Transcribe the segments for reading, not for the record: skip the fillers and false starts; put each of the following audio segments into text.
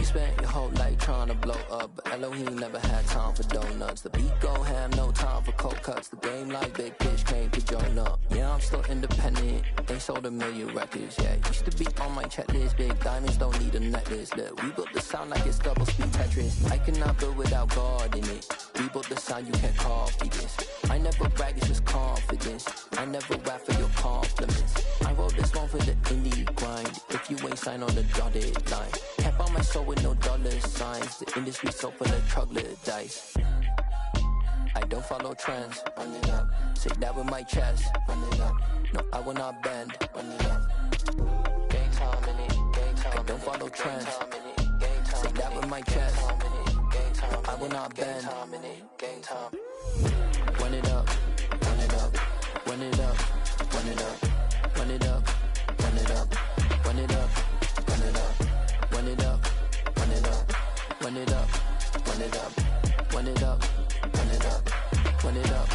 You spent your whole life trying to blow up, but Elohim never had time for donuts. The beat go ham, no time for cold cuts. The game like big fish came to join up. Yeah, I'm still independent, they sold 1 million records. Yeah, used to be on my checklist. Big diamonds don't need a necklace. Look, we built the sound like it's double speed Tetris. I cannot build without God in it. We built the sound, you can't copy this. I never brag, it's just confidence. I never rap for your compliments. I wrote this one for the indie grind. If you ain't signed on the dotted line, kept on my soul with no dollar signs. The industry so full of troglodytes. I don't follow trends. Run it up. Say that with my chest. Run it up. No, I will not bend. Run it up. Gang time in it. Gang time. I don't follow trends. Say that with my chest. I will not bend. Gang time. Run it up. Run it up. Run it up. Run it up. Run it up. Run it up. Run it up. Run it up. Run it up. Run it up. Run it up. Run it up. Run it up. Run it up. Run it up.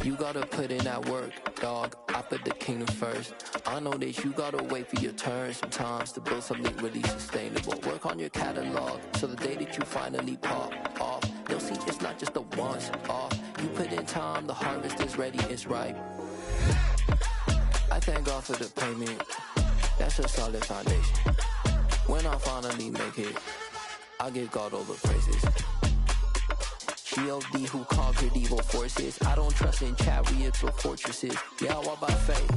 You gotta put in that work, dog. I put the kingdom first. I know that you gotta wait for your turn sometimes to build something really sustainable. Work on your catalog, so the day that you finally pop off, you'll see it's not just a once off. You put in time, the harvest is ready, it's ripe. I thank God for the payment. That's a solid foundation. When I finally make it, I give God all the praises. G.O.D. who conquered evil forces. I don't trust in chariots or fortresses. Yeah, I walk by faith.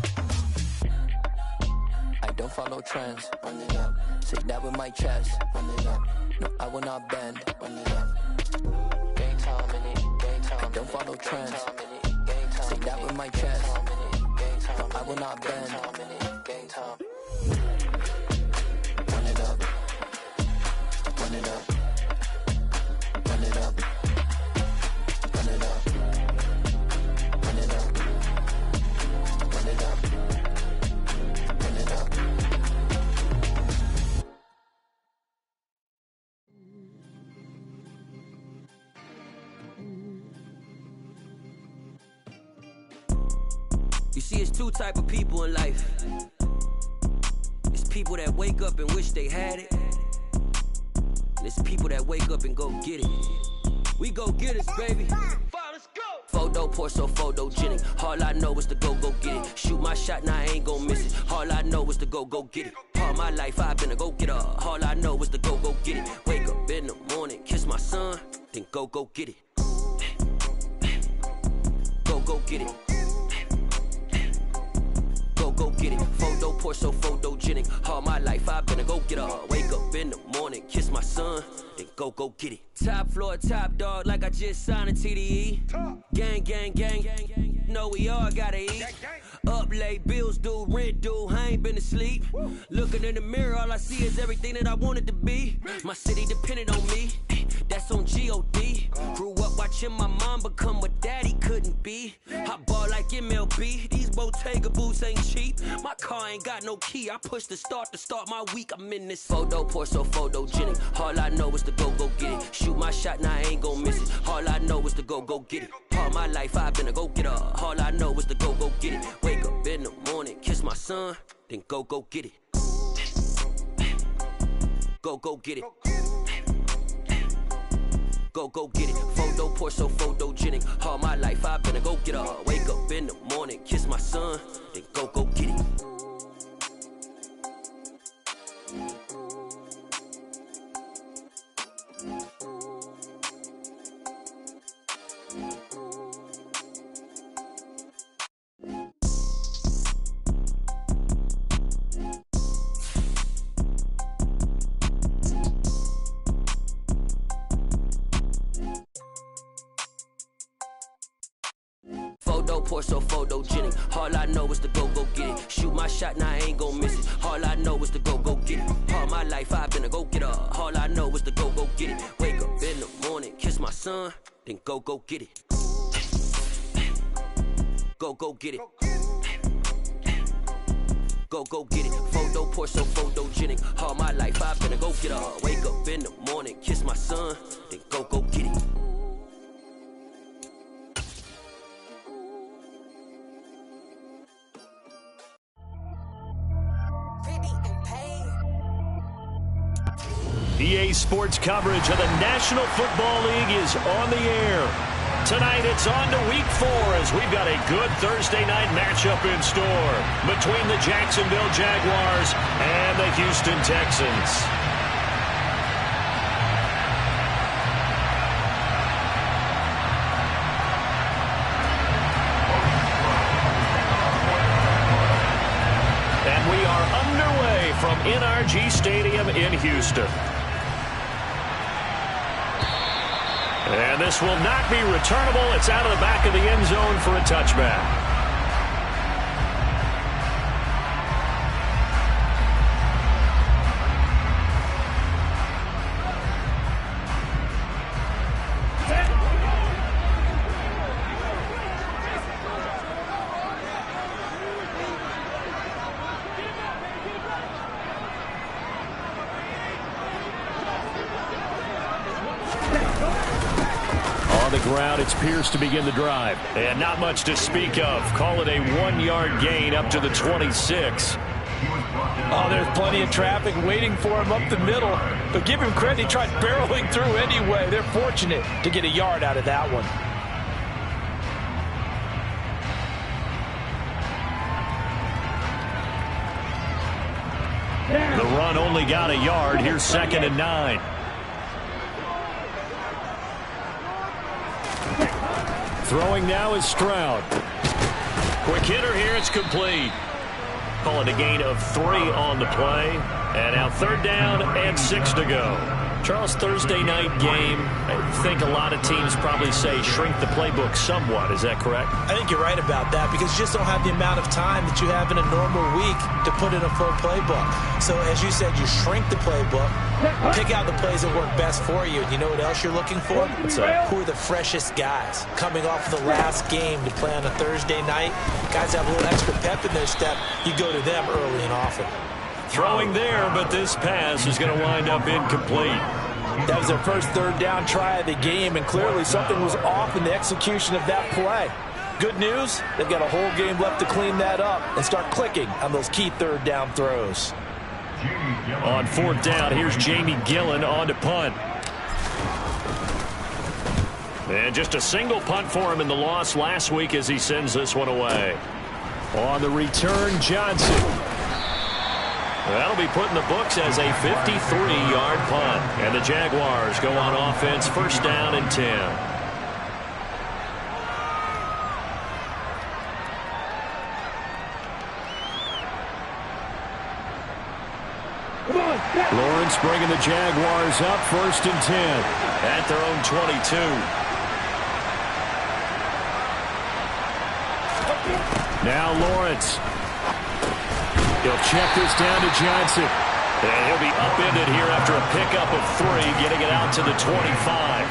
I don't follow trends. Run it up. Say that with my chest. Run it up. No, I will not bend. Run it up. Gang time in it. Gang time. I don't follow trends. Say that with my chest. No, I will not bend. Gang time. Run it up. Run it up. Run it up. Run it up. Run it up. Run it up. Run it up. You see, it's two type of people in life. It's people that wake up and wish they had it, and it's people that wake up and go get it. We go get it, baby. Let's go. Photo pour so photogenic. All I know is to go get it. Shoot my shot, now I ain't gon' miss it. All I know is to go get it. All my life I've been a go getter. All I know is to go get it. Wake up in the morning, kiss my son, then go get it. Go get it. Go get it. Photo pour so photogenic. All my life I've been a go getter. Wake up in the morning, kiss my son, then go get it. Top floor, top dog, like I just signed a TDE. Gang, gang, gang, know we all gotta eat. Up late, bills due, rent due, I ain't been asleep. Looking in the mirror, all I see is everything that I wanted to be. My city depended on me, that's on G.O.D. Grew up watching my mom become what daddy couldn't be. I ball like MLB, these Bottega boots ain't cheap. My car ain't got no key, I push the start to start my week. I'm in this photo pour so photogenic. All I know is to go get it. Shoot my shot, now I ain't gon' miss it. All I know is to go get it. All my life I've been a go getter. All I know is to go get it. Wake up in the morning, kiss my son, then go get it. Go get it. Go get it. Photo pour so photogenic. All my life I've been a go getter. Wake up in the morning, kiss my son, then go get it. Photo pour so photogenic. All I know is to go get it. Shoot my shot, now I ain't gon' miss it. All I know is to go get it. All my life I've been a go getter. All I know is to go get it. Wake up in the morning, kiss my son, then go get it. Go get it. Go get it. Photo pour so photogenic. All my life I've been a go getter. Wake up in the morning, kiss my son, then go get it. EA Sports coverage of the National Football League is on the air. Tonight it's on to Week 4 as we've got a good Thursday night matchup in store between the Jacksonville Jaguars and the Houston Texans. And we are underway from NRG Stadium in Houston. And this will not be returnable. It's out of the back of the end zone for a touchback. It's Pierce to begin the drive. And not much to speak of. Call it a 1-yard gain up to the 26. Oh, there's plenty of traffic waiting for him up the middle. But give him credit, he tried barreling through anyway. They're fortunate to get a yard out of that one. The run only got a yard. Here's 2nd and 9. Throwing now is Stroud. Quick hitter here. It's complete. Call it a gain of 3 on the play. And now 3rd down and 6 to go. Charles, Thursday night game. I think a lot of teams probably say shrink the playbook somewhat. Is that correct? I think you're right about that because you just don't have the amount of time that you have in a normal week to put in a full playbook. So as you said, you shrink the playbook, pick out the plays that work best for you. And you know what else you're looking for? What's that? Who are the freshest guys coming off the last game to play on a Thursday night? Guys have a little extra pep in their step. You go to them early and often. Throwing there, but this pass is going to wind up incomplete. That was their first 3rd down try of the game, and clearly something was off in the execution of that play. Good news, they've got a whole game left to clean that up and start clicking on those key 3rd down throws. On 4th down, here's Jamie Gillen on to punt. And just a single punt for him in the loss last week as he sends this one away. On the return, Johnson. That'll be put in the books as a 53-yard punt. And the Jaguars go on offense, 1st down and 10. Lawrence bringing the Jaguars up, 1st and 10 at their own 22. Now Lawrence. He'll check this down to Johnson. And he'll be upended here after a pickup of 3, getting it out to the 25.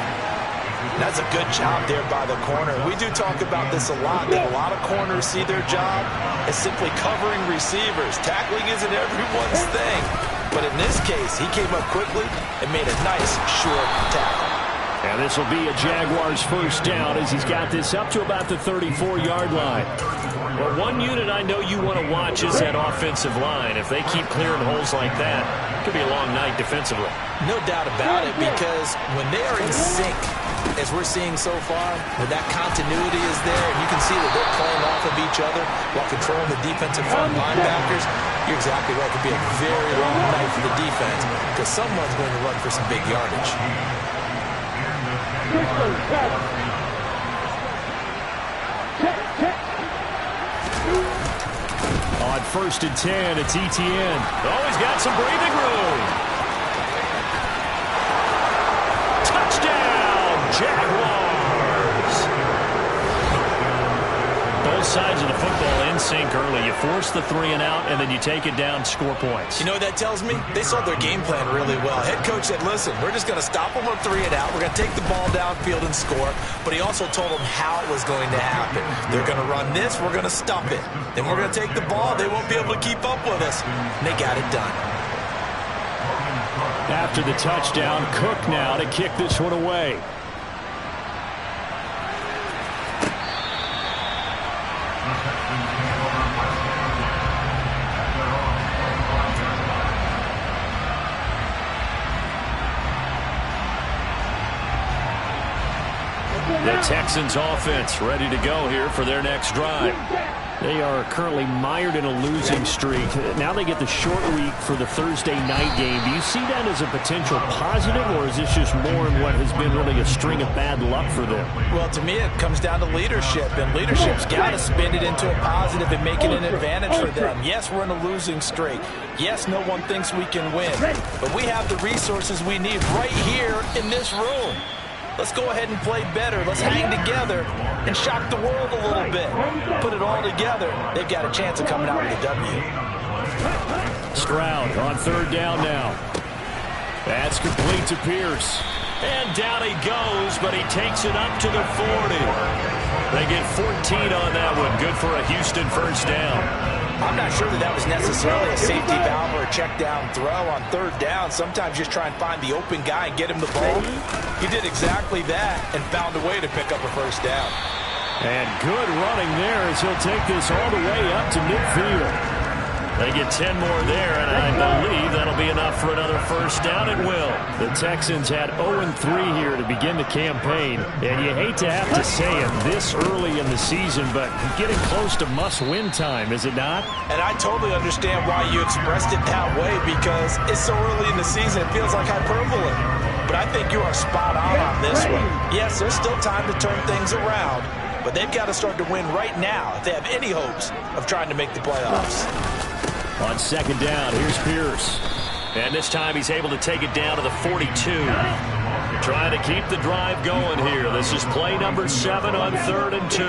That's a good job there by the corner. We do talk about this a lot, that a lot of corners see their job as simply covering receivers. Tackling isn't everyone's thing. But in this case, he came up quickly and made a nice, short tackle. And this will be a Jaguars 1st down as he's got this up to about the 34-yard line. Well, one unit I know you want to watch is that offensive line. If they keep clearing holes like that, it could be a long night defensively. No doubt about it, because when they are in sync, as we're seeing so far, when that continuity is there, and you can see that they're playing off of each other while controlling the defensive front linebackers, you're exactly right. It could be a very long night for the defense because someone's going to run for some big yardage. On 1st and 10, it's Etienne. Oh, he's got some breathing room. Touchdown, Jaguars. Both sides of the football in sync early. You force the 3 and out, and then you take it down, score points. You know what that tells me? They saw their game plan really well. Head coach said, listen, we're just going to stop them on 3 and out. We're going to take the ball downfield and score. But he also told them how it was going to happen. They're going to run this. We're going to stop it. Then we're going to take the ball. They won't be able to keep up with us. And they got it done. After the touchdown, Cook now to kick this one away. The Texans offense ready to go here for their next drive. They are currently mired in a losing streak. Now they get the short week for the Thursday night game. Do you see that as a potential positive, or is this just more in what has been really a string of bad luck for them? Well, to me, it comes down to leadership, and leadership's got to spin it into a positive and make it an advantage for them. Yes, we're in a losing streak. Yes, no one thinks we can win, but we have the resources we need right here in this room. Let's go ahead and play better. Let's hang together and shock the world a little bit. Put it all together. They've got a chance of coming out with a W. Stroud on third down now. That's complete to Pierce. And down he goes, but he takes it up to the 40. They get 14 on that one. Good for a Houston first down. I'm not sure that was necessarily a safety valve or a check down throw on third down. Sometimes just try and find the open guy and get him the ball. He did exactly that and found a way to pick up a first down. And good running there as he'll take this all the way up to midfield. They get 10 more there, and I believe that'll be enough for another first down. It will. The Texans had 0-3 here to begin the campaign, and you hate to have to say it this early in the season, but getting close to must-win time, is it not? And I totally understand why you expressed it that way, because it's so early in the season, it feels like hyperbole. But I think you are spot on this one. Yes, there's still time to turn things around, but they've got to start to win right now if they have any hopes of trying to make the playoffs. On second down, here's Pierce. And this time he's able to take it down to the 42. Trying to keep the drive going here. This is play number 7 on 3rd and 2.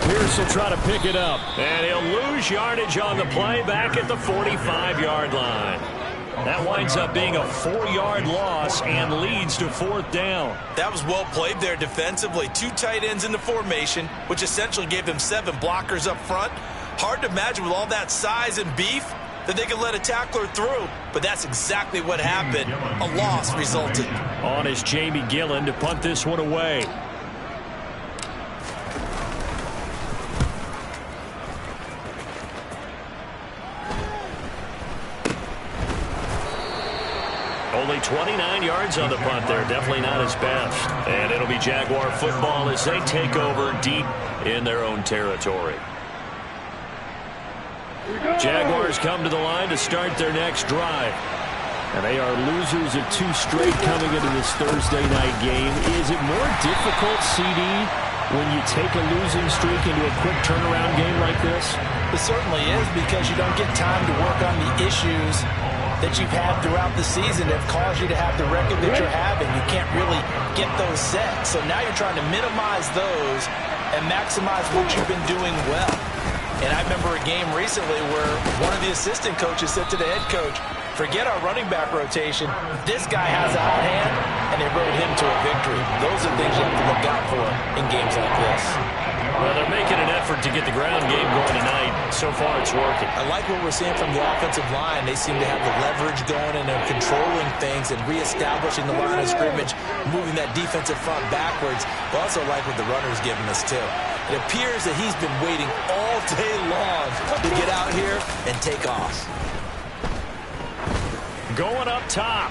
Pierce will try to pick it up. And he'll lose yardage on the play back at the 45-yard line. That winds up being a 4-yard loss and leads to 4th down. That was well played there defensively. 2 tight ends in the formation, which essentially gave them 7 blockers up front. Hard to imagine with all that size and beef that they could let a tackler through, but that's exactly what happened. A loss resulted. On is Jamie Gillen to punt this one away. Only 29 yards on the punt there. Definitely not his best. And it'll be Jaguar football as they take over deep in their own territory. Jaguars come to the line to start their next drive. And they are losers of 2 straight coming into this Thursday night game. Is it more difficult, CD, when you take a losing streak into a quick turnaround game like this? It certainly is, because you don't get time to work on the issues that you've had throughout the season that have caused you to have the record that you're having. You can't really get those set. So now you're trying to minimize those and maximize what you've been doing well. And I remember a game recently where one of the assistant coaches said to the head coach, forget our running back rotation. This guy has a hot hand, and they rode him to a victory. Those are things you have to look out for in games like this. Well, they're making an effort to get the ground game going tonight. So far, it's working. I like what we're seeing from the offensive line. They seem to have the leverage going, and they're controlling things and reestablishing the line of scrimmage, moving that defensive front backwards. But also like what the runner's giving us, too. It appears that he's been waiting all day long to get out here and take off. Going up top.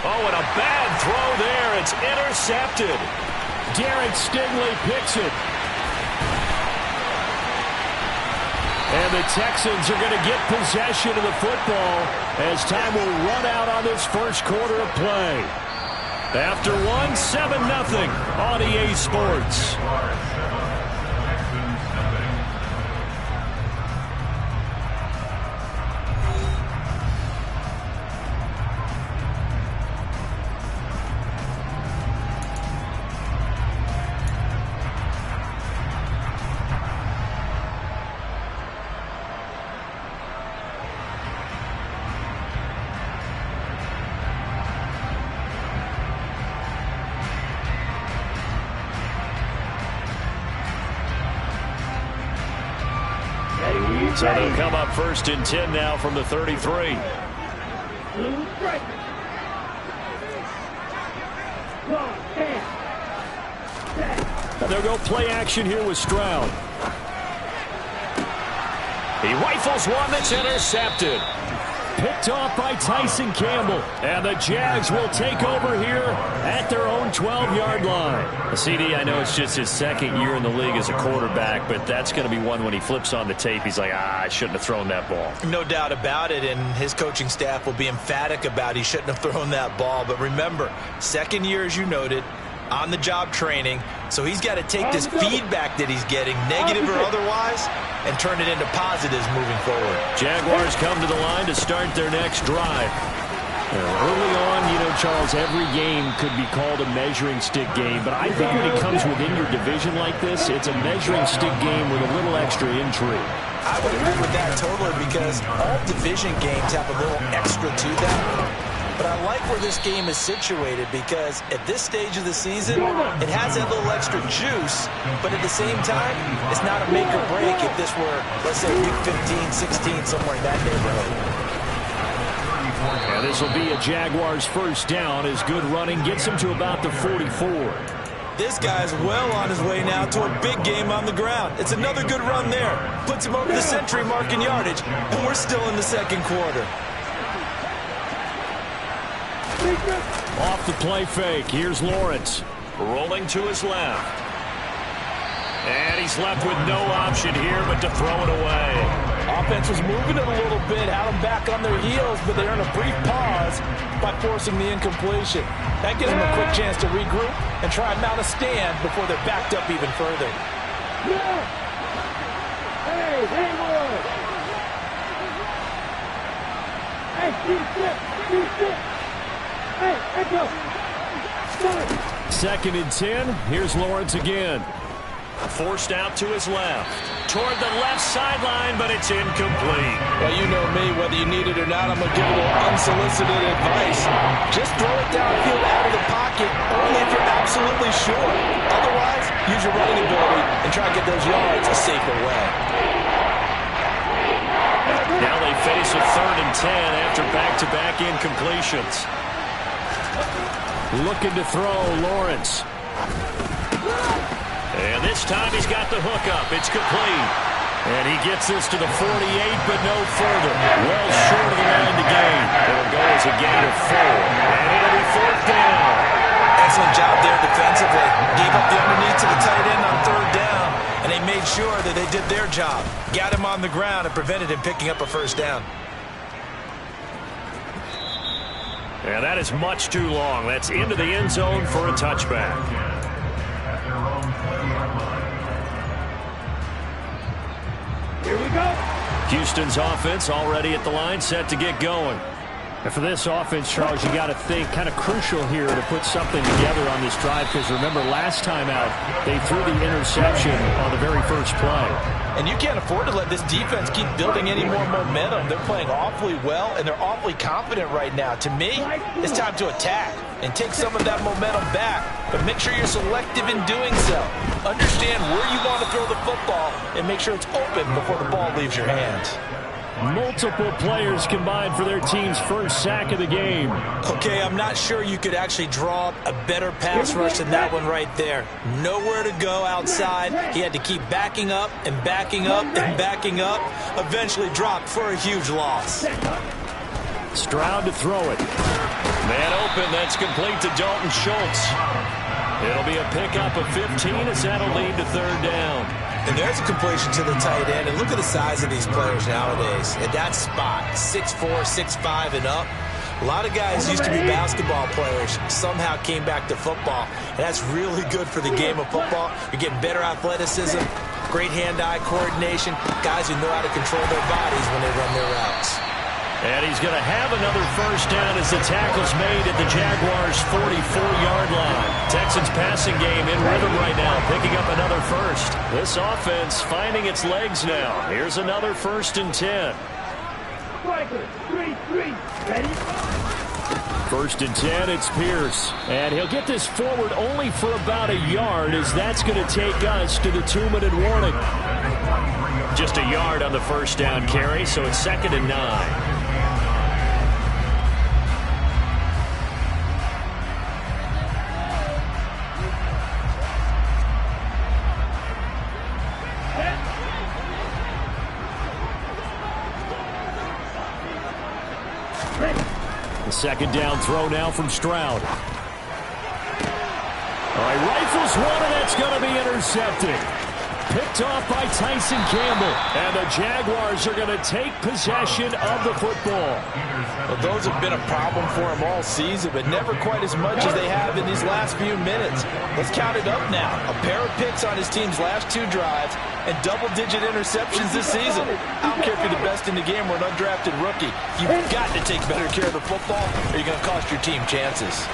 Oh, and a bad throw there. It's intercepted. Derek Stingley picks it. And the Texans are going to get possession of the football as time will run out on this first quarter of play. After 7-0 on EA Sports. So they'll come up 1st and 10 now from the 33. They'll go play action here with Stroud. He rifles one that's intercepted. Picked off by Tyson Campbell. And the Jags will take over here at their own 12-yard line. CD, I know it's just his second year in the league as a quarterback, but that's going to be one when he flips on the tape. He's like, I shouldn't have thrown that ball. No doubt about it, and his coaching staff will be emphatic about he shouldn't have thrown that ball. But remember, second year, as you noted, on-the-job training, so he's got to take this feedback that he's getting, negative or otherwise, and turn it into positives moving forward. Jaguars come to the line to start their next drive. Early on, Charles, every game could be called a measuring stick game, but I think when it comes within your division like this, it's a measuring stick game with a little extra intrigue. I would agree with that totally, because all division games have a little extra to them. But I like where this game is situated, because at this stage of the season, it has that little extra juice, but at the same time, it's not a make or break if this were, let's say, week 15, 16, somewhere in that neighborhood. And this will be a Jaguars first down as good running gets him to about the 44. This guy's well on his way now to a big game on the ground. It's another good run there. Puts him over the century mark in yardage, and we're still in the second quarter. Off the play fake. Here's Lawrence. Rolling to his left. And he's left with no option here but to throw it away. Offense was moving it a little bit, had them back on their heels, but they earned a brief pause by forcing the incompletion. That gives them a quick chance to regroup and try and mount a stand before they're backed up even further. Hey, Haywood! Hey, keep it! Hey, Echo! Second and 10. Here's Lawrence again. Forced out to his left. Toward the left sideline, but it's incomplete. Well, you know me, whether you need it or not, I'm going to give a little unsolicited advice. Just throw it downfield out of the pocket, only if you're absolutely sure. Otherwise, use your running ability and try to get those yards a safer way. Now they face a 3rd and 10 after back-to-back incompletions. Looking to throw, Lawrence. And this time he's got the hook up. It's complete. And he gets this to the 48, but no further. Well short of the line to gain. It'll go as a gain of 4. And it'll be 4th down. Excellent job there defensively. Gave up the underneath to the tight end on 3rd down, and they made sure that they did their job. Got him on the ground and prevented him picking up a 1st down. And that is much too long. That's into the end zone for a touchback. Here we go. Houston's offense already at the line, set to get going. And for this offense, Charles, you got to think kind of crucial here to put something together on this drive, because remember, last time out, they threw the interception on the very first play. And you can't afford to let this defense keep building any more momentum. They're playing awfully well, and they're awfully confident right now. To me, it's time to attack and take some of that momentum back, but make sure you're selective in doing so. Understand where you want to throw the football and make sure it's open before the ball leaves your hands. Multiple players combined for their team's first sack of the game. Okay, I'm not sure you could actually draw up a better pass rush than that one right there. Nowhere to go outside. He had to keep backing up and backing up and backing up. Eventually dropped for a huge loss. Stroud to throw it. Man open, that's complete to Dalton Schultz. It'll be a pickup of 15 as that'll lead to 3rd down. And there's a completion to the tight end. And look at the size of these players nowadays. At that spot, 6'4", 6'5", and up. A lot of guys used to be basketball players, somehow came back to football. And that's really good for the game of football. You're getting better athleticism, great hand-eye coordination, guys who know how to control their bodies when they run their routes. And he's going to have another first down as the tackle's made at the Jaguars' 44-yard line. Texans passing game in rhythm right now, picking up another first. This offense finding its legs now. Here's another 1st and 10. Striker, 3-3. Ready? 1st and 10, it's Pierce. And he'll get this forward only for about a yard, as that's going to take us to the 2-minute warning. Just a yard on the first down carry, so it's 2nd and 9. second down throw now from Stroud. All right, rifles one, and that's going to be intercepted. Picked off by Tyson Campbell. And the Jaguars are going to take possession of the football. Well, those have been a problem for them all season, but never quite as much as they have in these last few minutes. Let's count it up now. A pair of picks on his team's last 2 drives and double-digit interceptions this season. I don't care if you're the best in the game or an undrafted rookie. You've got to take better care of the football or you're going to cost your team chances.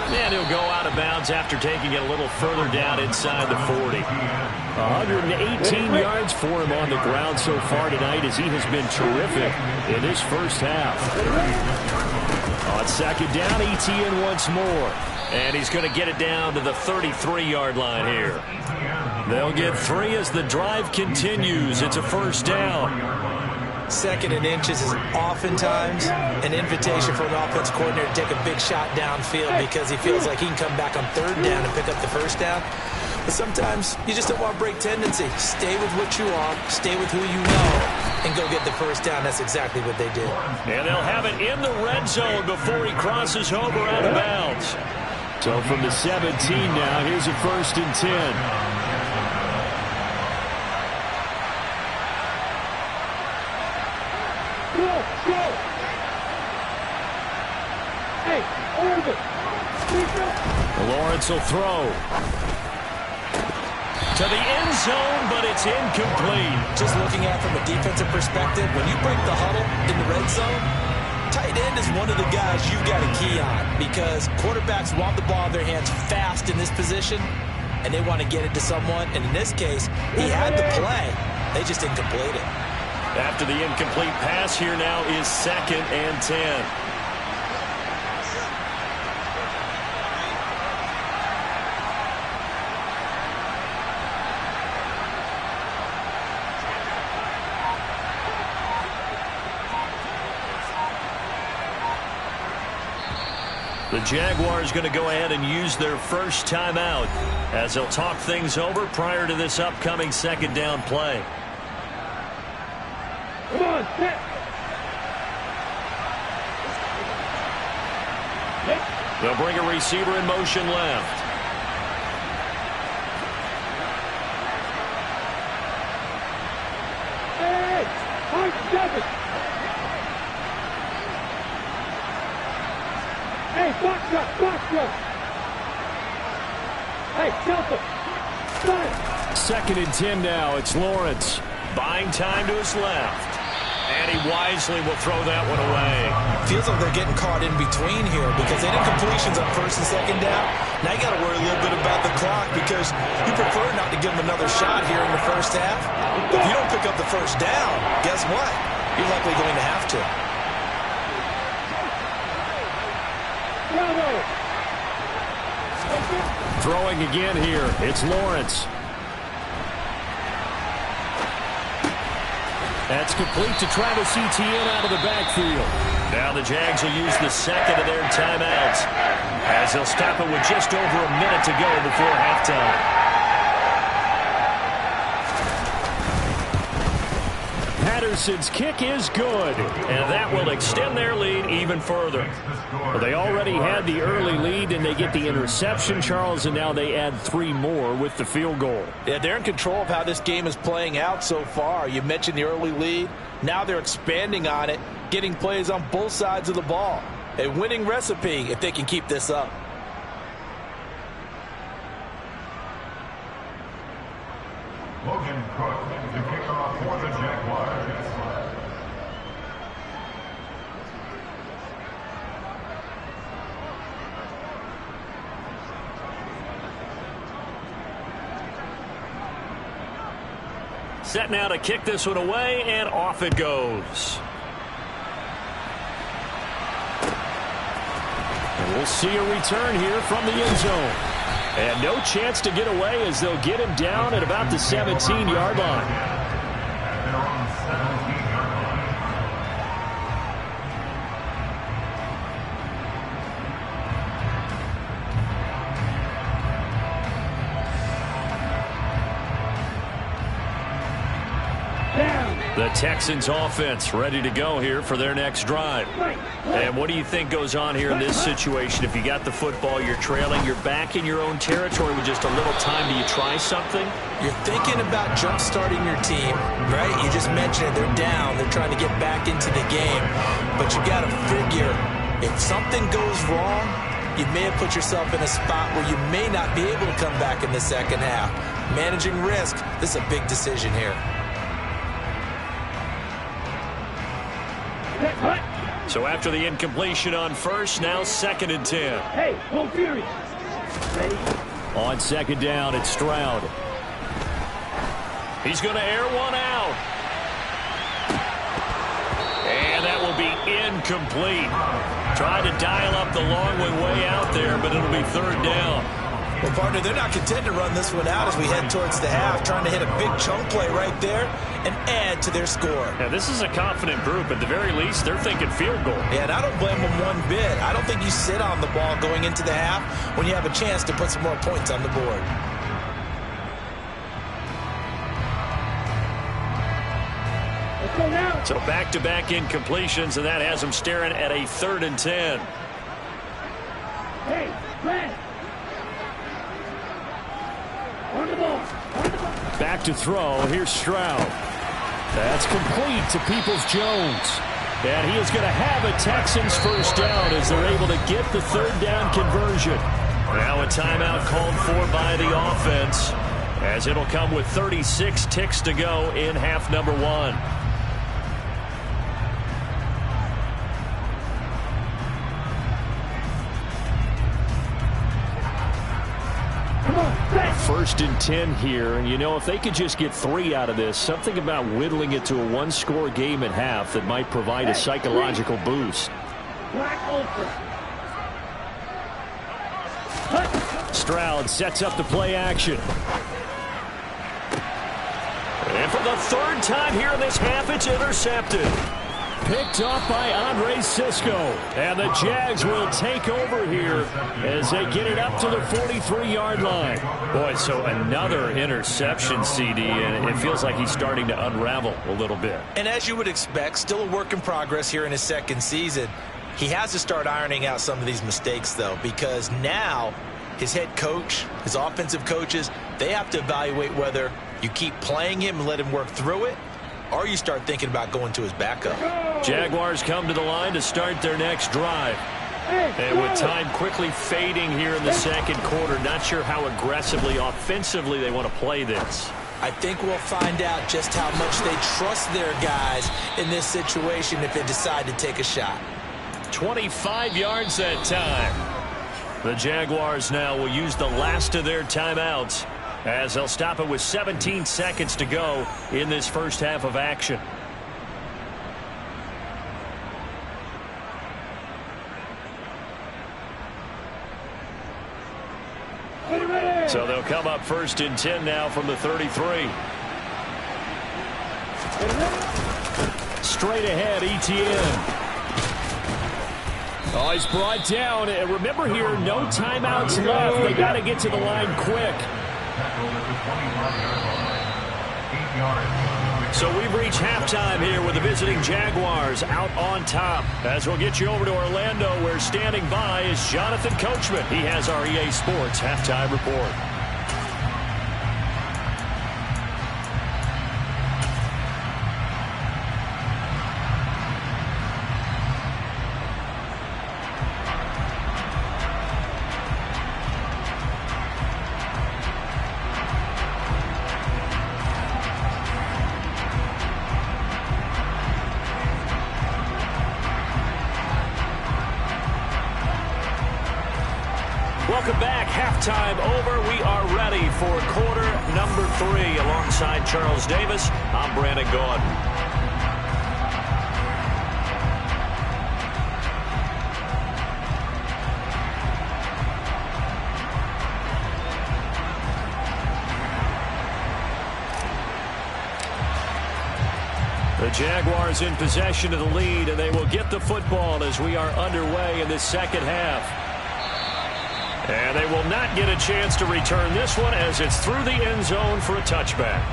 And he'll go out of bounds after taking it a little further down inside the 40. 118 yards for him on the ground so far tonight as he has been terrific in this first half. On second down, ETN once more. And he's going to get it down to the 33-yard line here. They'll get 3 as the drive continues. It's a first down. Second and inches is oftentimes an invitation for an offense coordinator to take a big shot downfield because he feels like he can come back on third down and pick up the first down. But sometimes you just don't want to break tendency. Stay with what you are, stay with who you know, and go get the first down. That's exactly what they did. And they'll have it in the red zone before he crosses over out of bounds. So from the 17 now, here's a 1st and 10. Lawrence will throw to the end zone, but it's incomplete. Just looking at it from a defensive perspective, when you break the huddle in the red zone, tight end is one of the guys you've got to key on because quarterbacks want the ball in their hands fast in this position, and they want to get it to someone. And in this case, he had the play. They just didn't complete it. After the incomplete pass, here now is 2nd and 10. The Jaguars going to go ahead and use their first timeout as they'll talk things over prior to this upcoming second down play. Come on, set. They'll bring a receiver in motion left. Hey, Mark 7. Hey, box up. Hey, Delta. Stop. 2nd and 10 now. It's Lawrence. Buying time to his left. And he wisely will throw that one away. Feels like they're getting caught in between here because they did completions on 1st and 2nd down. Now you got to worry a little bit about the clock because you prefer not to give them another shot here in the first half. But if you don't pick up the first down, guess what? You're likely going to have to. Throwing again here. It's Lawrence. That's complete to Travis Etienne out of the backfield. Now the Jags will use the 2nd of their timeouts as they'll stop it with just over a minute to go before halftime. Patterson's kick is good, and that will extend their lead even further. Well, they already had the early lead, and they get the interception, Charles, and now they add 3 more with the field goal. Yeah, they're in control of how this game is playing out so far. You mentioned the early lead. Now they're expanding on it, getting plays on both sides of the ball. A winning recipe if they can keep this up. Logan Cook, the kickoff for the Jaguars. Set now to kick this one away, and off it goes. And we'll see a return here from the end zone. And no chance to get away as they'll get him down at about the 17-yard line. Down. The Texans offense ready to go here for their next drive. And what do you think goes on here in this situation? If you got the football, you're trailing, you're back in your own territory with just a little time. Do you try something? You're thinking about jump-starting your team, right? You just mentioned it. They're down. They're trying to get back into the game. But you got to figure, if something goes wrong, you may have put yourself in a spot where you may not be able to come back in the second half. Managing risk, this is a big decision here. So after the incompletion on first, now 2nd and 10. Hey, go Fury. Ready? On 2nd down, it's Stroud. He's going to air one out. And that will be incomplete. Tried to dial up the long way out there, but it'll be 3rd down. Well, partner, they're not content to run this one out as we head towards the half, trying to hit a big chunk play right there and add to their score. Yeah, this is a confident group. At the very least, they're thinking field goal. Yeah, and I don't blame them one bit. I don't think you sit on the ball going into the half when you have a chance to put some more points on the board. Let's go now. So back-to-back incompletions, and that has them staring at a 3rd and 10. Hey, Brad. On the ball. Back to throw. Here's Stroud. That's complete to Peoples-Jones. And he is going to have a Texans first down as they're able to get the 3rd down conversion. Now a timeout called for by the offense, as it'll come with 36 ticks to go in half number 1. First and 10 here, and you know, if they could just get 3 out of this, something about whittling it to a 1-score game at half that might provide a psychological boost. Stroud sets up the play action. And for the 3rd time here in this half, it's intercepted. Picked off by Andre Sisco. And the Jags will take over here as they get it up to the 43-yard line. Boy, so another interception, CD, and it feels like he's starting to unravel a little bit. And as you would expect, still a work in progress here in his 2nd season. He has to start ironing out some of these mistakes, though, because now his head coach, his offensive coaches, they have to evaluate whether you keep playing him and let him work through it, or you start thinking about going to his backup. Jaguars come to the line to start their next drive. And with time quickly fading here in the 2nd quarter, not sure how aggressively, offensively they want to play this. I think we'll find out just how much they trust their guys in this situation if they decide to take a shot. 25 yards that time. The Jaguars now will use the last of their timeouts as they'll stop it with 17 seconds to go in this first half of action. So they'll come up 1st and 10 now from the 33. Straight ahead, Etienne. Oh, he's brought down. And remember here, no timeouts left. They got to get to the line quick. So we've reached halftime here with the visiting Jaguars out on top. As we'll get you over to Orlando, where standing by is Jonathan Coachman. He has our EA Sports halftime report. Welcome back. Halftime over. We are ready for quarter number 3. Alongside Charles Davis, I'm Brandon Gaudin. The Jaguars in possession of the lead, and they will get the football as we are underway in this second half. And they will not get a chance to return this one as it's through the end zone for a touchback.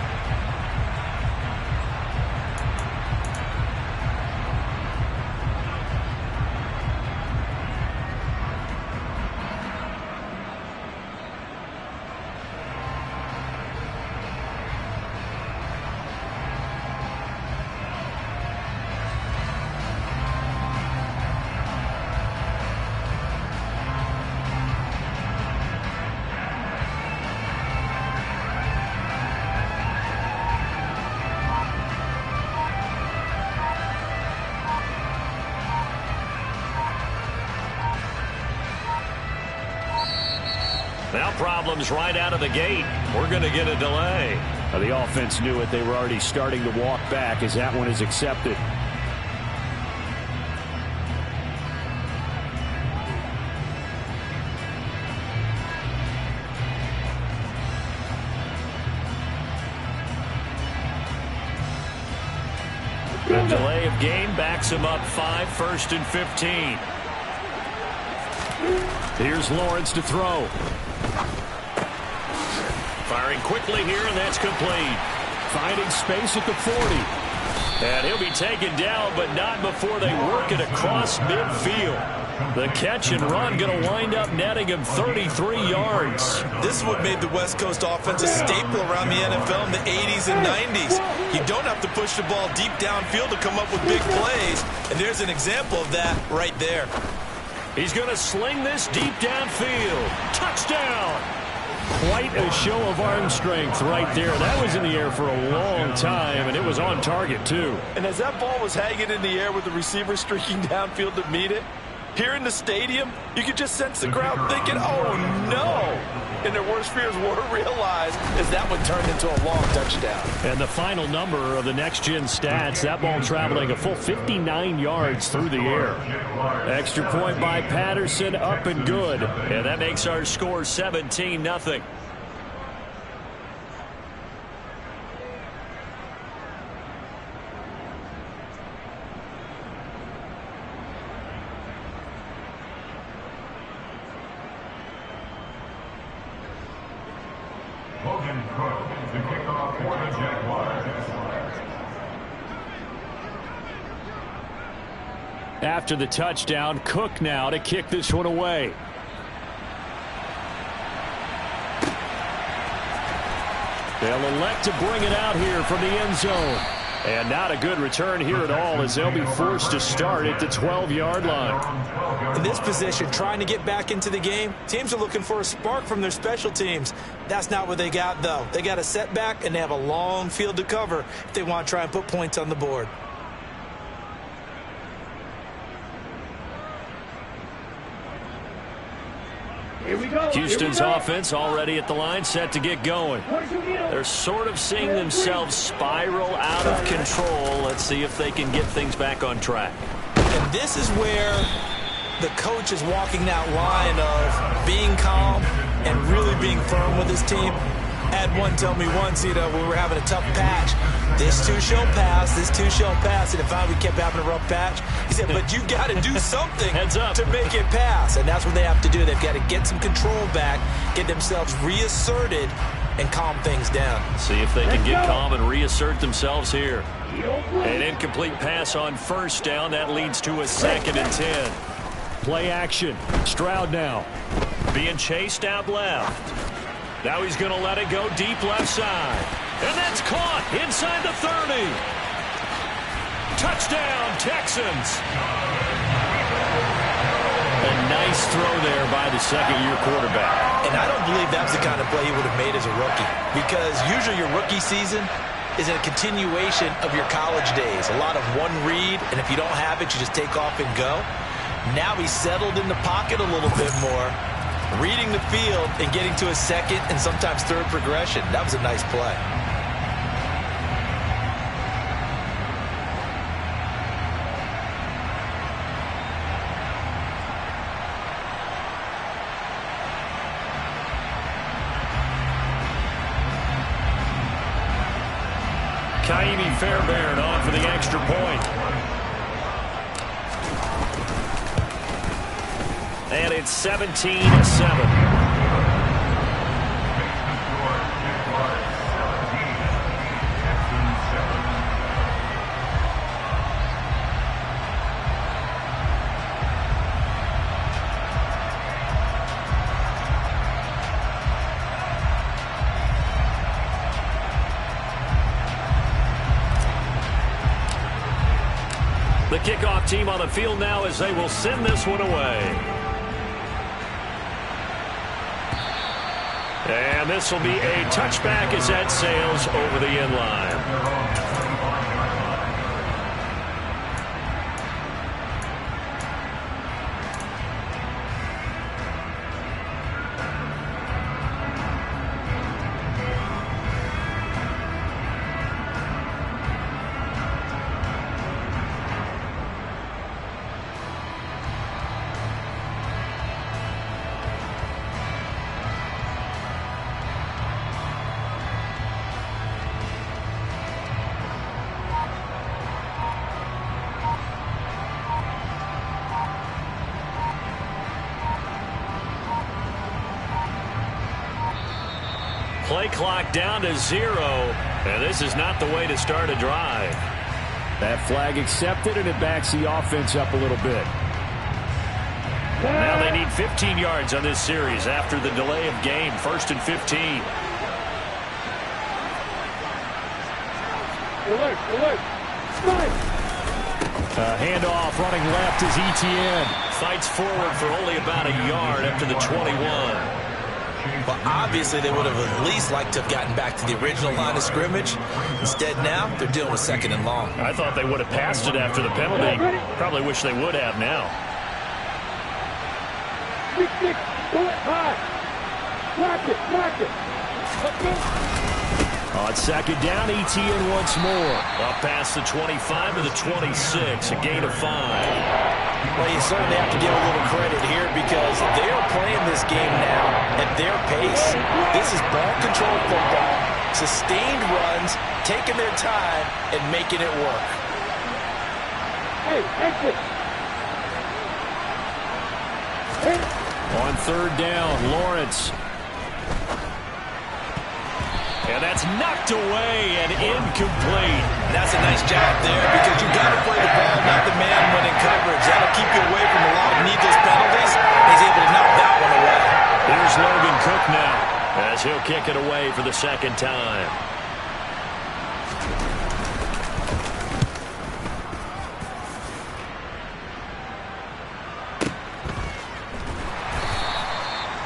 Now problems right out of the gate. We're going to get a delay. The offense knew it. They were already starting to walk back as that one is accepted. The delay of game backs him up 5, 1st and 15. Here's Lawrence to throw. Firing quickly here, and that's complete. Finding space at the 40. And he'll be taken down, but not before they work it across midfield. The catch and run going to wind up netting him 33 yards. This is what made the West Coast offense a staple around the NFL in the 80s and 90s. You don't have to push the ball deep downfield to come up with big plays, and there's an example of that right there. He's going to sling this deep downfield. Touchdown! Quite a show of arm strength right there. That was in the air for a long time, and it was on target, too. And as that ball was hanging in the air with the receiver streaking downfield to meet it, here in the stadium, you could just sense the crowd thinking, oh, no. And their worst fears were realized as that one turned into a long touchdown. And the final number of the next-gen stats, that ball traveling a full 59 yards through the air. Extra point by Patterson, up and good. And that makes our score 17-0. After the touchdown, Cook now to kick this one away. They'll elect to bring it out here from the end zone. And not a good return here at all as they'll be forced to start at the 12-yard line. In this position, trying to get back into the game, teams are looking for a spark from their special teams. That's not what they got, though. They got a setback, and they have a long field to cover if they want to try and put points on the board. Here we go. Houston's offense already at the line, set to get going. They're sort of seeing themselves spiral out of control. Let's see if they can get things back on track. And this is where the coach is walking that line of being calm and really being firm with his team. I had one tell me once, when we were having a tough patch, this too shall pass, this too shall pass. And if we kept having a rough patch, he said, but you got to do something to make it pass. And that's what they have to do. They've got to get some control back, get themselves reasserted, and calm things down. See if they can get calm and reassert themselves here. An incomplete pass on first down. That leads to a 2nd and 10. Play action. Stroud now. Being chased out left. Now he's going to let it go deep left side. And that's caught inside the 30. Touchdown, Texans. A nice throw there by the second-year quarterback. And I don't believe that's the kind of play he would have made as a rookie, because usually your rookie season is a continuation of your college days. A lot of one read, and if you don't have it, you just take off and go. Now he's settled in the pocket a little bit more, reading the field and getting to a second and sometimes third progression. That was a nice play. Kaimi Fairbairn on for the extra point. And it's 17-7. The kickoff team on the field now as they will send this one away. And this will be a touchback as that sails over the end line. Play clock down to 0, and this is not the way to start a drive. That flag accepted, and it backs the offense up a little bit. Now they need 15 yards on this series after the delay of game. 1st and 15. Handoff running left is Etienne. Fights forward for only about a yard up to the 21. Well, obviously they would have at least liked to have gotten back to the original line of scrimmage. Instead now, they're dealing with 2nd and long. I thought they would have passed it after the penalty. Probably wish they would have now. On 2nd down, Etienne once more. Up past the 25 to the 26, a gain of 5. Well, you certainly have to give a little credit here because they are playing this game now at their pace. This is ball control football, sustained runs, taking their time, and making it work. On 3rd down, Lawrence. And that's knocked away and incomplete. And that's a nice job there because you've got to play the ball, not the man when in coverage. That'll keep you away from a lot of needless penalties. He's able to knock that one away. Here's Logan Cook now as he'll kick it away for the 2nd time.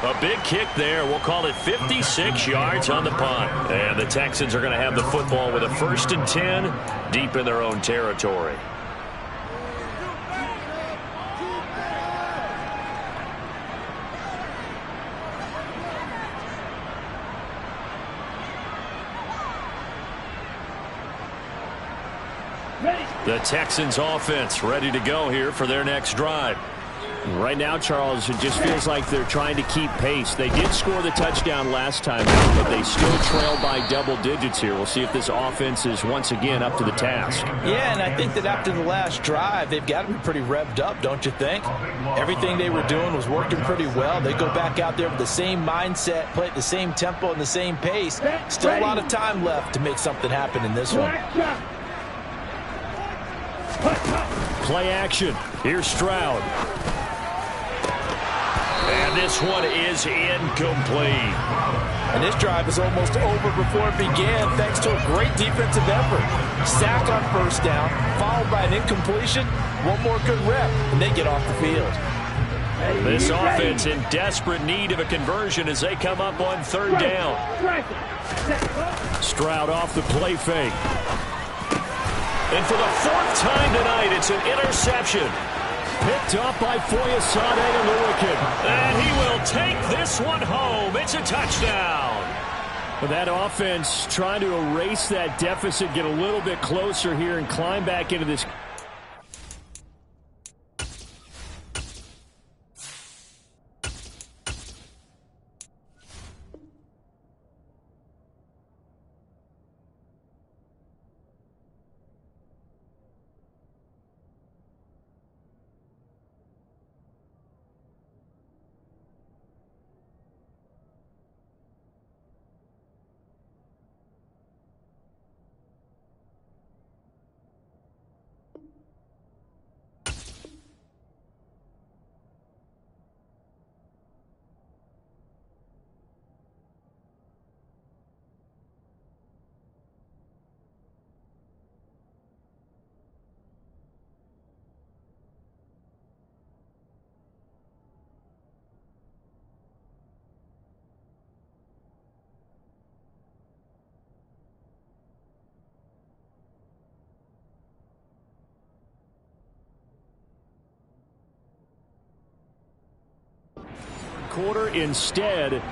A big kick there. We'll call it 56 yards on the punt. And the Texans are going to have the football with a 1st and 10 deep in their own territory. The Texans offense ready to go here for their next drive. Right now, Charles, it just feels like they're trying to keep pace. They did score the touchdown last time out, but they still trail by double digits here. We'll see if this offense is once again up to the task. Yeah, and I think that after the last drive, they've got to be pretty revved up, don't you think? Everything they were doing was working pretty well. They go back out there with the same mindset, play at the same tempo and the same pace. Still a lot of time left to make something happen in this one. Play action. Here's Stroud. And this one is incomplete. And this drive is almost over before it began thanks to a great defensive effort. Sack on 1st down, followed by an incompletion. One more good rep, and they get off the field. This offense in desperate need of a conversion as they come up on 3rd down. Stroud off the play fake. And for the 4th time tonight, it's an interception. Picked up by Foyesade Oluwakin. And he will take this one home. It's a touchdown. But that offense trying to erase that deficit, get a little bit closer here and climb back into this. Quarter instead,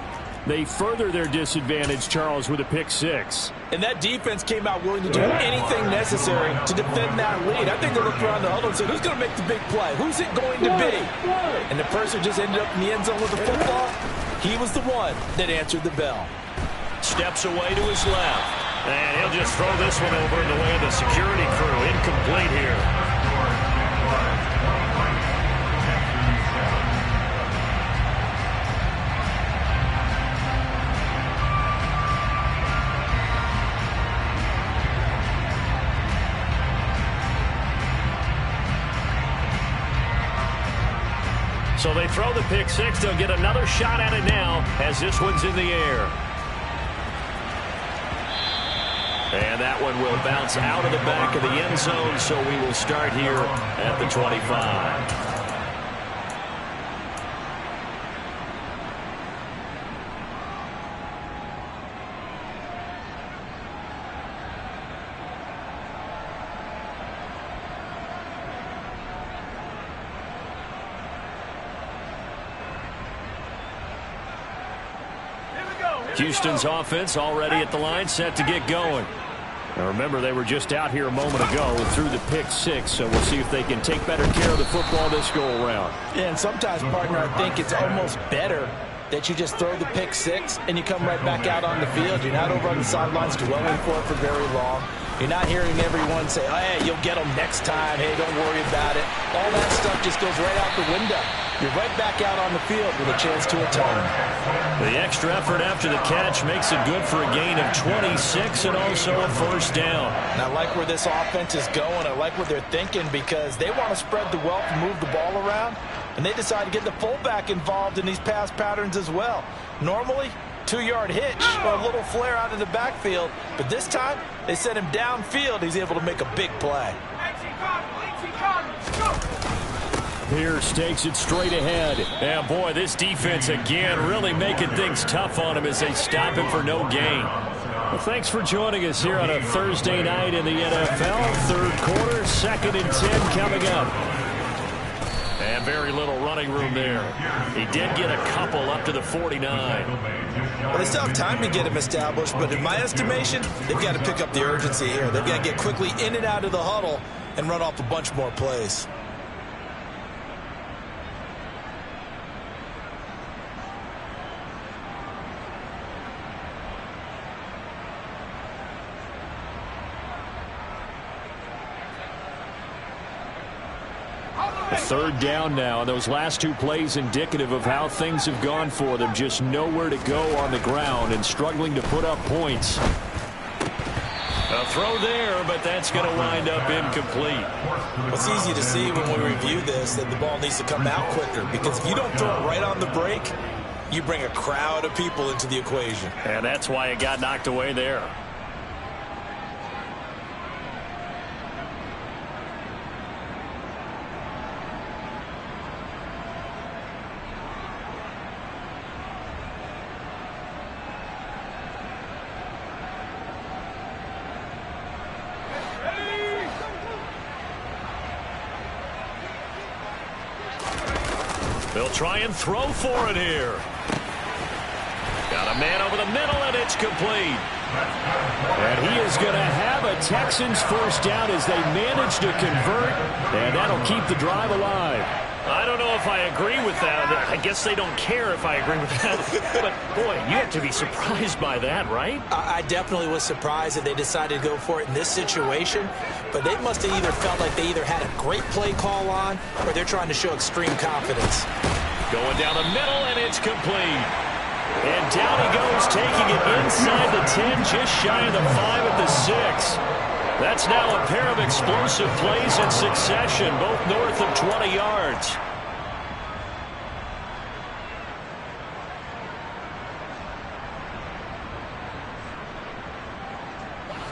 they further their disadvantage, Charles, with a pick 6. And that defense came out willing to do anything necessary to defend that lead. I think they looked around the huddle and said, who's going to make the big play? Who's it going to be? And the person who just ended up in the end zone with the football, he was the one that answered the bell. Steps away to his left. And he'll just throw this one over in the way of the security crew. Incomplete here. So they throw the pick six. They'll get another shot at it now as this one's in the air. And that one will bounce out of the back of the end zone, so we will start here at the 25. Houston's offense already at the line, set to get going. Now remember, they were just out here a moment ago through the pick six, so we'll see if they can take better care of the football this go-around. Yeah, and sometimes, partner, I think it's almost better that you just throw the pick six and you come right back out on the field. You're not over on the sidelines dwelling for it for very long. You're not hearing everyone say, oh, hey, you'll get them next time. Hey, don't worry about it. All that stuff just goes right out the window. You're right back out on the field with a chance to atone. The extra effort after the catch makes it good for a gain of 26 and also a first down. And I like where this offense is going. I like what they're thinking because they want to spread the wealth and move the ball around. And they decide to get the fullback involved in these pass patterns as well. Normally, 2-yard hitch or a little flare out of the backfield. But this time, they sent him downfield. He's able to make a big play. Pierce takes it straight ahead. And boy, this defense again really making things tough on him as they stop him for no gain. Well, thanks for joining us here on a Thursday night in the NFL. Third quarter, 2nd and 10 coming up. And very little running room there. He did get a couple up to the 49. Well, they still have time to get him established, but in my estimation, they've got to pick up the urgency here. They've got to get quickly in and out of the huddle and run off a bunch more plays. Third down now, and those last two plays indicative of how things have gone for them. Just nowhere to go on the ground and struggling to put up points. A throw there, but that's going to wind up incomplete. It's easy to see when we review this that the ball needs to come out quicker, because if you don't throw it right on the break, you bring a crowd of people into the equation. And that's why it got knocked away there. They'll try and throw for it here. Got a man over the middle, and it's complete. And he is going to have a Texans first down as they manage to convert, and that'll keep the drive alive. I don't know if I agree with that. I guess they don't care if I agree with that. But, boy, you have to be surprised by that, right? I definitely was surprised that they decided to go for it in this situation. But they must have either felt like they either had a great play call on or they're trying to show extreme confidence. Going down the middle, and it's complete. And down he goes, taking it inside the 10, just shy of the 5 at the 6. That's now a pair of explosive plays in succession, both north of 20 yards.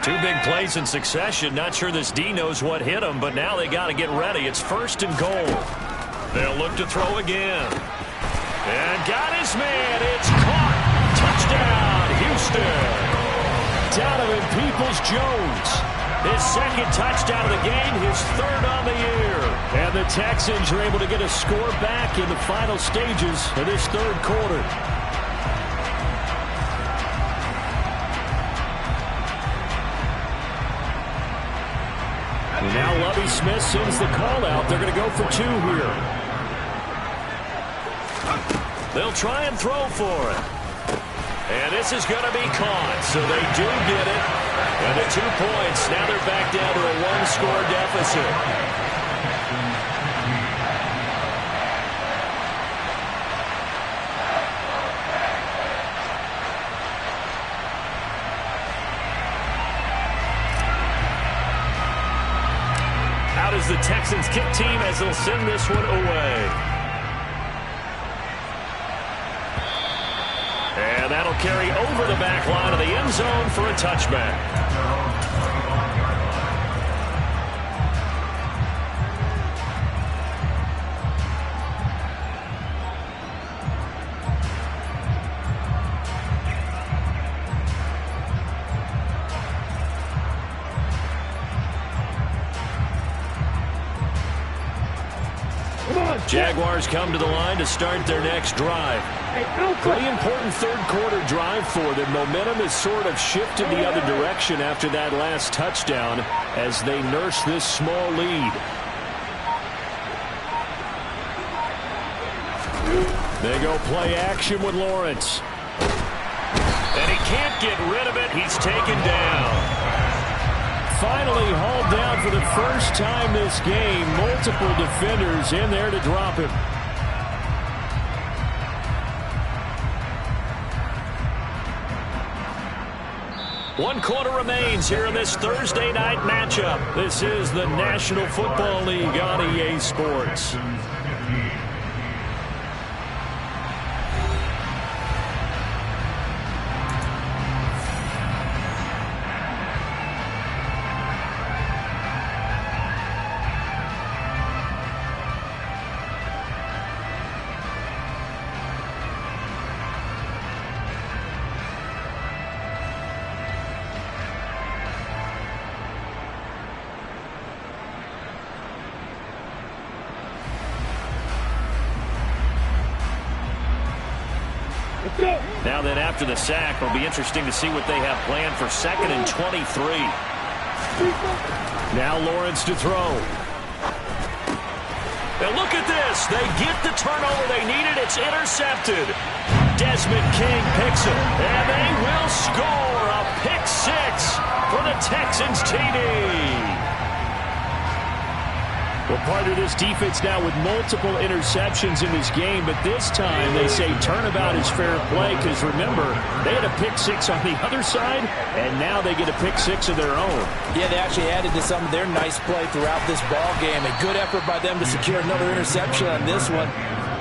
Two big plays in succession. Not sure this D knows what hit him, but now they got to get ready. It's 1st and goal. They'll look to throw again. And got his man. It's caught. Touchdown, Houston. Donovan Peoples-Jones. His 2nd touchdown of the game, his 3rd on the year. And the Texans are able to get a score back in the final stages of this 3rd quarter. And now Lovie Smith sends the call out. They're going to go for 2 here. They'll try and throw for it. And this is going to be caught, so they do get it. And the 2 points, now they're back down to a 1-score deficit. How does the Texans kick team as they'll send this one away? that'll carry over the back line of the end zone for a touchback. Jaguars come to the line to start their next drive. Pretty important third-quarter drive for them. Momentum has sort of shifted the other direction after that last touchdown as they nurse this small lead. They go play action with Lawrence. And he can't get rid of it. He's taken down. Finally hauled down for the first time this game. Multiple defenders in there to drop him. One quarter remains here in this Thursday night matchup. This is the National Football League on EA Sports. Now then, after the sack, it'll be interesting to see what they have planned for 2nd and 23. Now Lawrence to throw. And look at this. They get the turnover they needed. It's intercepted. Desmond King picks it. And they will score a pick six for the Texans TD. Well, part of this defense now with multiple interceptions in this game, but this time they say turnabout is fair play because, remember, they had a pick six on the other side, and now they get a pick six of their own. Yeah, they actually added to some of their nice play throughout this ball game. A good effort by them to secure another interception on this one.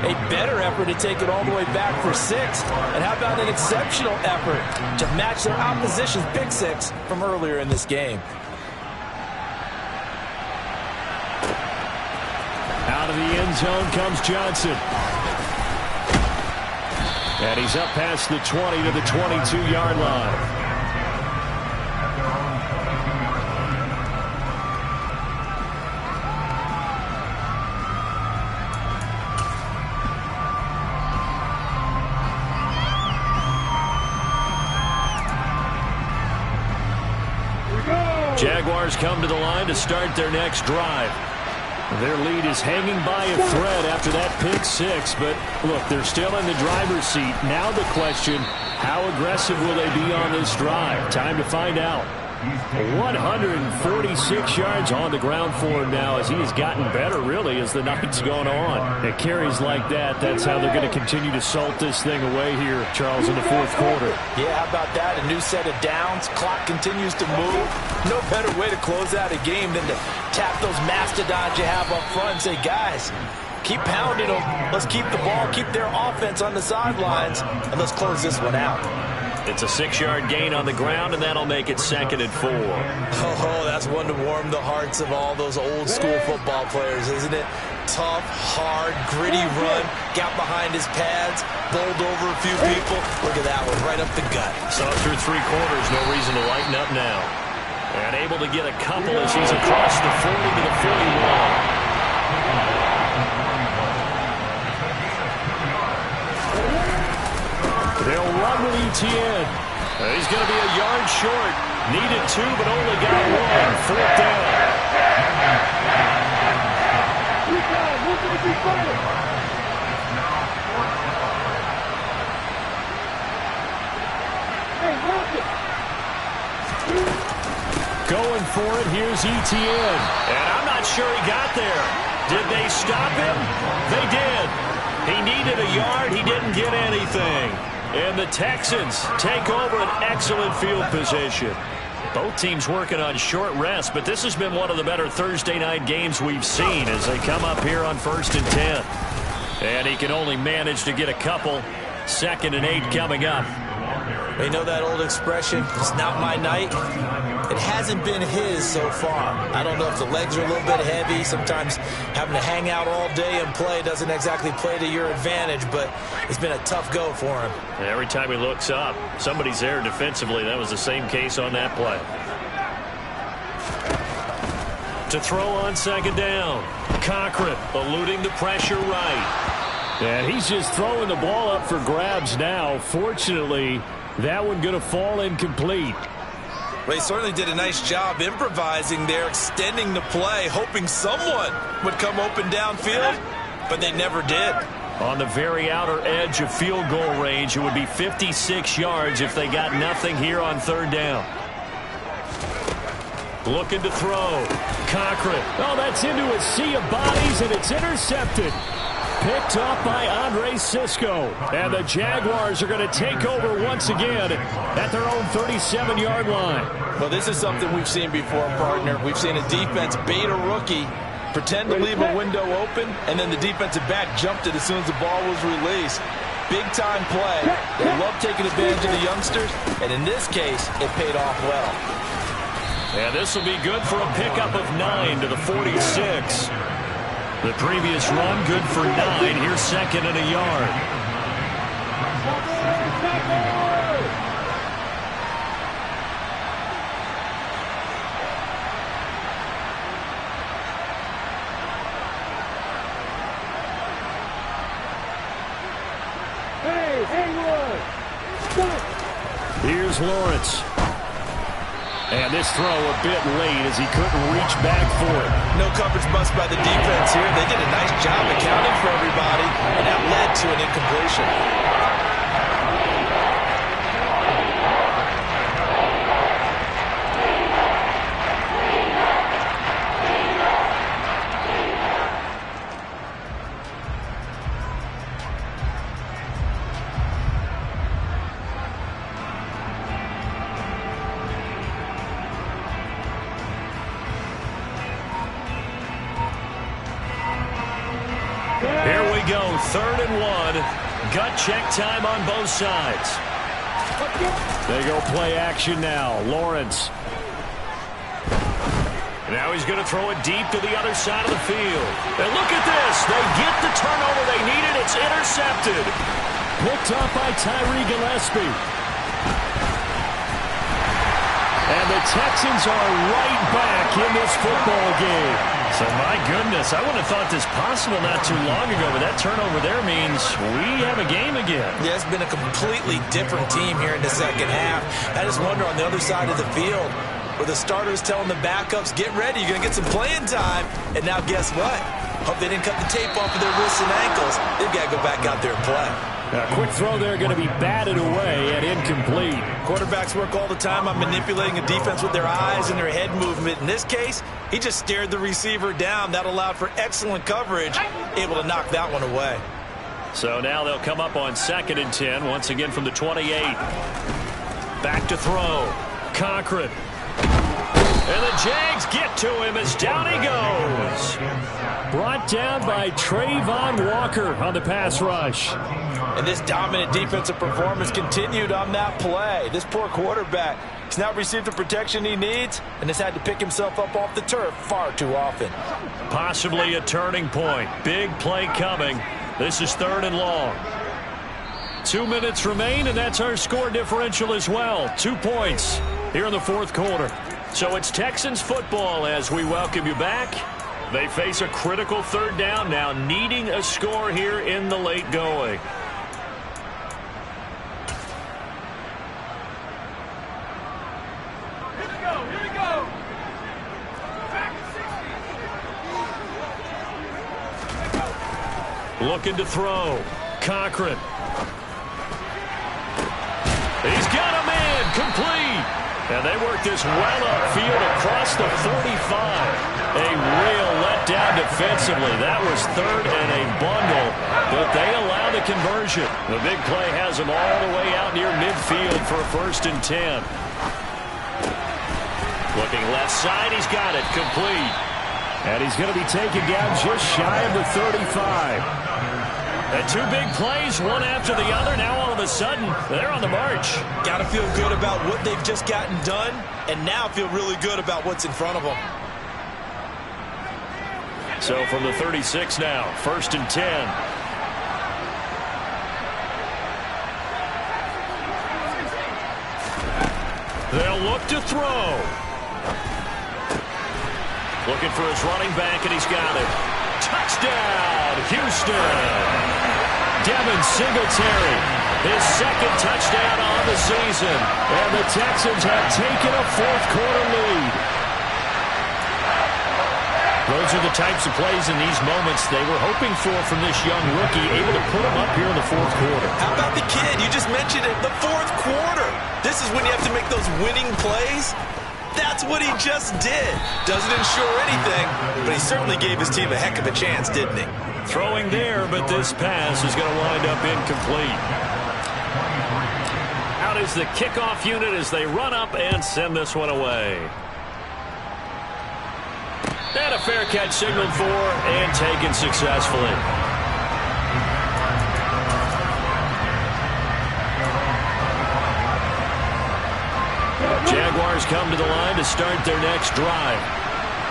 A better effort to take it all the way back for 6. And how about an exceptional effort to match their opposition's pick six from earlier in this game? Out of the end zone comes Johnson. And he's up past the 20 to the 22-yard line. Jaguars come to the line to start their next drive. Their lead is hanging by a thread after that pick six, but look, they're still in the driver's seat. Now the question, how aggressive will they be on this drive? Time to find out. 146 yards on the ground for him now as he has gotten better, really, as the night's gone on. It carries like that. That's how they're going to continue to salt this thing away here, Charles, in the fourth quarter. Yeah, how about that? A new set of downs. Clock continues to move. No better way to close out a game than to tap those mastodons you have up front and say, guys, keep pounding them. Let's keep the ball, keep their offense on the sidelines, and let's close this one out. It's a 6-yard gain on the ground, and that'll make it 2nd and 4. Oh, that's one to warm the hearts of all those old-school football players, isn't it? Tough, hard, gritty run, got behind his pads, bowled over a few people. Look at that one, right up the gut. So through 3 quarters, no reason to lighten up now. And able to get a couple as he's across the 40 to the 41. They'll run with Etienne. He's going to be a yard short. Needed 2, but only got 1. 4th down. Going for it, here's Etienne. And I'm not sure he got there. Did they stop him? They did. He needed a yard. He didn't get anything. And the Texans take over an excellent field position. Both teams working on short rest, but this has been one of the better Thursday night games we've seen as they come up here on 1st and 10. And he can only manage to get a couple. 2nd and 8 coming up. You know that old expression, it's not my night? It hasn't been his so far. I don't know if the legs are a little bit heavy. Sometimes having to hang out all day and play doesn't exactly play to your advantage, but it's been a tough go for him. And every time he looks up, somebody's there defensively. That was the same case on that play. To throw on second down. Cochran eluding the pressure right. And he's just throwing the ball up for grabs now. Fortunately, that one going to fall incomplete. Well, he certainly did a nice job improvising there, extending the play, hoping someone would come open downfield, but they never did. On the very outer edge of field goal range, it would be 56 yards if they got nothing here on third down. Looking to throw. Cochran. Oh, that's into a sea of bodies, and it's intercepted. Picked up by Andre Sisco. And the Jaguars are going to take over once again at their own 37-yard line. Well, this is something we've seen before, partner. We've seen a defense bait a rookie, pretend to leave a window open, and then the defensive back jumped it as soon as the ball was released. Big-time play. They love taking advantage of the youngsters, and in this case, it paid off well. And this will be good for a pickup of 9 to the 46. The previous run, good for 9. Here's second and a yard. Here's Lawrence. And this throw a bit late as he couldn't reach back for it. No coverage bust by the defense here. They did a nice job accounting for everybody, and that led to an incompletion. Third and 1. Gut check time on both sides. They go play action now. Lawrence. Now he's going to throw it deep to the other side of the field. And look at this. They get the turnover they needed. It's intercepted. Picked up by Tyree Gillespie. And the Texans are right back in this football game. So, my goodness, I wouldn't have thought this possible not too long ago, but that turnover there means we have a game again. Yeah, it's been a completely different team here in the second half. I just wonder on the other side of the field, where the starters telling the backups, get ready, you're going to get some playing time. And now guess what? Hope they didn't cut the tape off of their wrists and ankles. They've got to go back out there and play. A quick throw there going to be batted away and incomplete. Quarterbacks work all the time on manipulating a defense with their eyes and their head movement. In this case, he just stared the receiver down. That allowed for excellent coverage, able to knock that one away. So now they'll come up on 2nd and 10, once again from the 28. Back to throw. Cochran. And the Jags get to him as down he goes. Brought down by Trayvon Walker on the pass rush. And this dominant defensive performance continued on that play. This poor quarterback has not received the protection he needs and has had to pick himself up off the turf far too often. Possibly a turning point. Big play coming. This is 3rd and long. 2 minutes remain, and that's our score differential as well. 2 points here in the 4th quarter. So it's Texans football as we welcome you back. They face a critical 3rd down now, needing a score here in the late going. Here we go. Looking to throw. Cochran. He's got him in. Complete. And they work this well upfield across the 45. A real letdown defensively. That was 3rd and a bundle, but they allow the conversion. The big play has them all the way out near midfield for a 1st and 10. Looking left side, he's got it. Complete. And he's going to be taken down just shy of the 35. And two big plays, one after the other. Now all of a sudden, they're on the march. Got to feel good about what they've just gotten done, and now feel really good about what's in front of them. So from the 36 now, 1st and 10. They'll look to throw. Looking for his running back, and he's got it. Touchdown, Houston. Devin Singletary, his second touchdown on the season. And the Texans have taken a fourth-quarter lead. Those are the types of plays in these moments they were hoping for from this young rookie, able to put him up here in the fourth quarter. How about the kid? You just mentioned it, the fourth quarter. This is when you have to make those winning plays. That's what he just did. Doesn't ensure anything, but he certainly gave his team a heck of a chance, didn't he? Throwing there, but this pass is going to wind up incomplete. Out is the kickoff unit as they run up and send this one away. And a fair catch signaled for and taken successfully. Jaguars come to the line to start their next drive.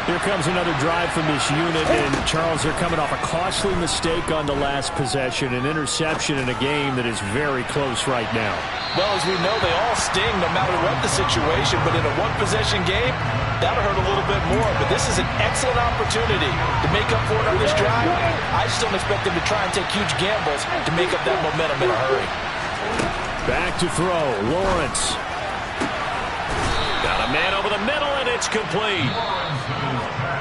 Here comes another drive from this unit, and Charles, they're coming off a costly mistake on the last possession, an interception in a game that is very close right now. Well, as we know, they all sting no matter what the situation, but in a one-possession game, that'll hurt a little bit more. But this is an excellent opportunity to make up for it on this drive. I just don't expect them to try and take huge gambles to make up that momentum in a hurry. Back to throw, Lawrence. Got a man over the middle, and it's complete.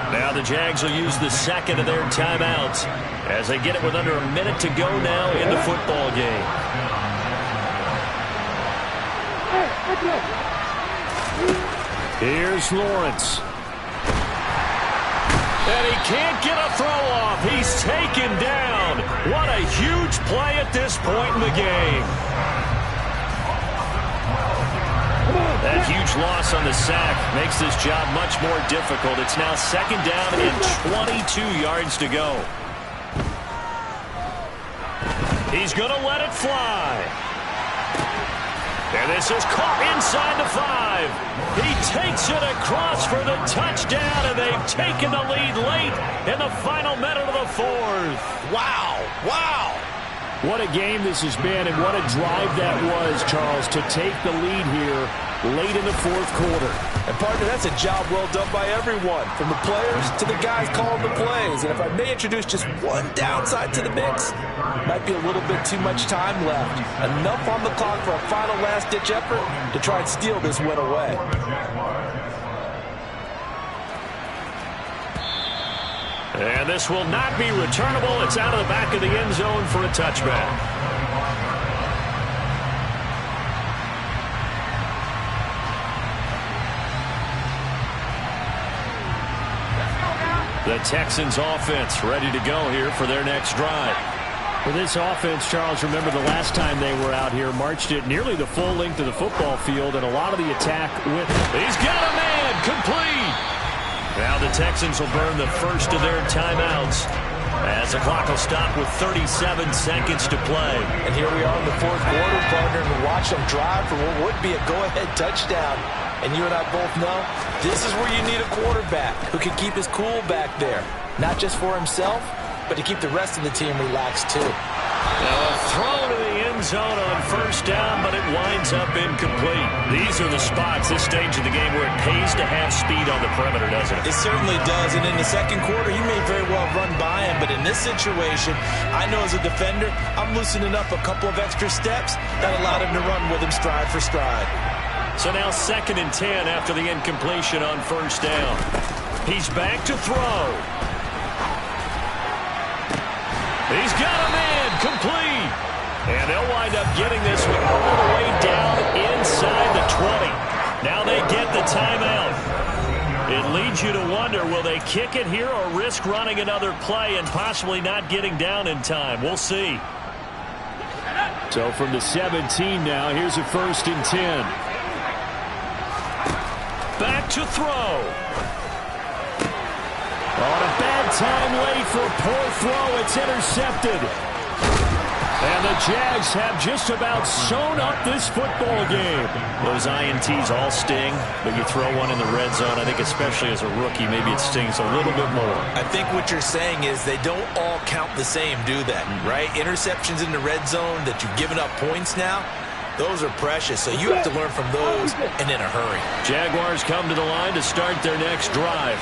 Now the Jags will use the second of their timeouts as they get it with under a minute to go now in the football game. Here's Lawrence. And he can't get a throw off. He's taken down. What a huge play at this point in the game. That huge loss on the sack makes this job much more difficult. It's now 2nd down and 22 yards to go. He's going to let it fly. And this is caught inside the 5. He takes it across for the touchdown, and they've taken the lead late in the final minute of the 4th. Wow, wow. What a game this has been, and what a drive that was, Charles, to take the lead here late in the fourth quarter. And, partner, that's a job well done by everyone, from the players to the guys calling the plays. And if I may introduce just one downside to the mix, might be a little bit too much time left. Enough on the clock for a final last-ditch effort to try and steal this win away. And this will not be returnable. It's out of the back of the end zone for a touchback. The Texans offense ready to go here for their next drive. For this offense, Charles, remember the last time they were out here, marched it nearly the full length of the football field, and a lot of the attack with it. He's got a man, complete. Now the Texans will burn the first of their timeouts as the clock will stop with 37 seconds to play. And here we are in the fourth quarter, partner, and watch them drive for what would be a go-ahead touchdown. And you and I both know this is where you need a quarterback who can keep his cool back there, not just for himself, but to keep the rest of the team relaxed too. Now a throw to the end zone on 1st down, but it winds up incomplete. These are the spots, this stage of the game, where it pays to have speed on the perimeter, doesn't it? It certainly does, and in the second quarter, he may very well run by him, but in this situation, I know as a defender, I'm loosening up a couple of extra steps that allowed him to run with him stride for stride. So now 2nd and 10 after the incompletion on 1st down. He's back to throw. He's got a man, complete. And they'll wind up getting this one all the way down inside the 20. Now they get the timeout. It leads you to wonder, will they kick it here or risk running another play and possibly not getting down in time? We'll see. So from the 17 now, here's a 1st and 10. Back to throw. On a bad time late for a poor throw. It's intercepted. And the Jags have just about sewn up this football game. Those INTs all sting, but you throw one in the red zone, I think especially as a rookie, maybe it stings a little bit more. I think what you're saying is they don't all count the same, do they? Right? Interceptions in the red zone that you've given up points now, those are precious. So you have to learn from those and in a hurry. Jaguars come to the line to start their next drive.